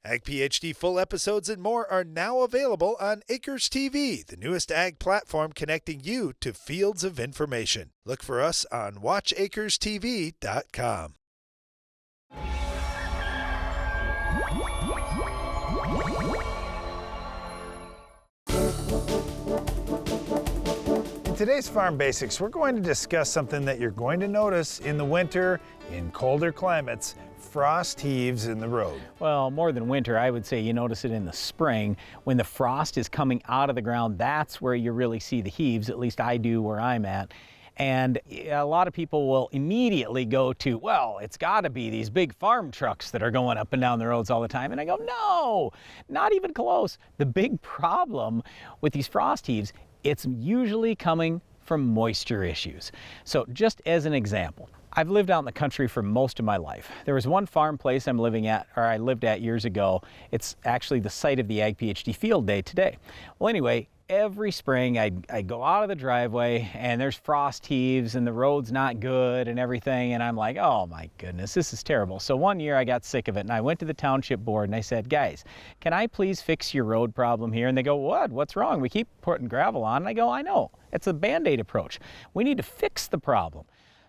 Ag PhD full episodes and more are now available on Acres TV, the newest ag platform connecting you to fields of information. Look for us on watchacrestv.com. In today's Farm Basics, we're going to discuss something that you're going to notice in the winter in colder climates: frost heaves in the road. Well, more than winter, I would say you notice it in the spring. When the frost is coming out of the ground, that's where you really see the heaves, at least I do where I'm at. And a lot of people will immediately go to, well, it's got to be these big farm trucks that are going up and down the roads all the time. And I go, no, not even close. The big problem with these frost heaves, it's usually coming from moisture issues. So just as an example, I've lived out in the country for most of my life. There was one farm place I lived at years ago. It's actually the site of the Ag PhD field day today. Well, anyway, every spring I go out of the driveway and there's frost heaves and the road's not good and everything, and I'm like, oh my goodness, this is terrible. So one year I got sick of it and I went to the township board and I said, guys, can I please fix your road problem here? And they go, what's wrong? We keep putting gravel on. And I go, I know, it's a Band-Aid approach. We need to fix the problem.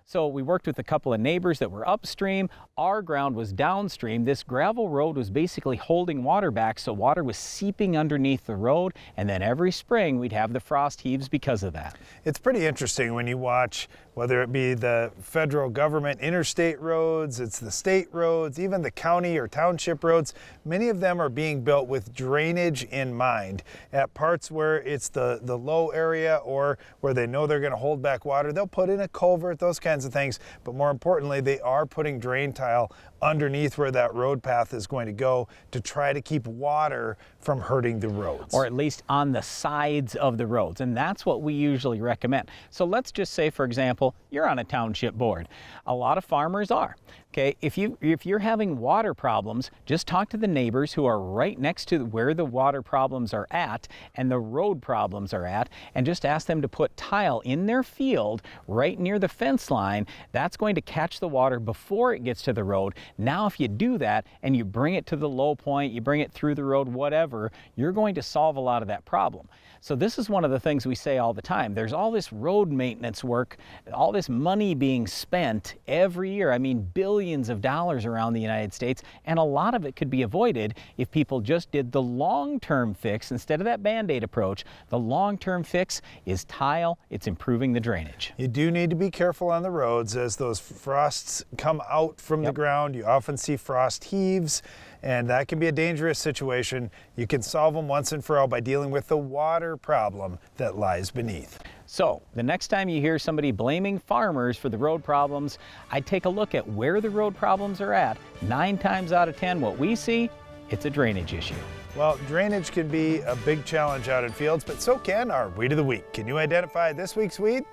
So we worked with a couple of neighbors that were upstream. Our ground was downstream. This gravel road was basically holding water back, so water was seeping underneath the road, and then every spring we'd have the frost heaves because of that. It's pretty interesting when you watch, whether it be the federal government interstate roads, it's the state roads, even the county or township roads. Many of them are being built with drainage in mind. At parts where it's the low area or where they know they're going to hold back water, they'll put in a culvert, those kinds of things. But more importantly, they are putting drain tile underneath where that road path is going to go to try to keep water from hurting the roads. Or at least on the sides of the roads, and that's what we usually recommend. So let's just say, for example, you're on a township board. A lot of farmers are. Okay, if you're having water problems, just talk to the neighbors who are right next to where the water problems are at and the road problems are at, and just ask them to put tile in their field right near the fence line. That's going to catch the water before it gets to the road. Now, if you do that and you bring it to the low point, you bring it through the road, whatever, you're going to solve a lot of that problem. So this is one of the things we say all the time. There's all this road maintenance work, all this money being spent every year. I mean, billions of dollars around the United States, and a lot of it could be avoided if people just did the long-term fix instead of that Band-Aid approach. The long-term fix is tile. It's improving the drainage. You do need to be careful on the roads as those frosts come out from the ground. You often see frost heaves, and that can be a dangerous situation. You can solve them once and for all by dealing with the water problem that lies beneath. So the next time you hear somebody blaming farmers for the road problems, I'd take a look at where the road problems are at. 9 times out of 10, what we see, it's a drainage issue. Well, drainage can be a big challenge out in fields, but so can our Weed of the Week. Can you identify this week's weed?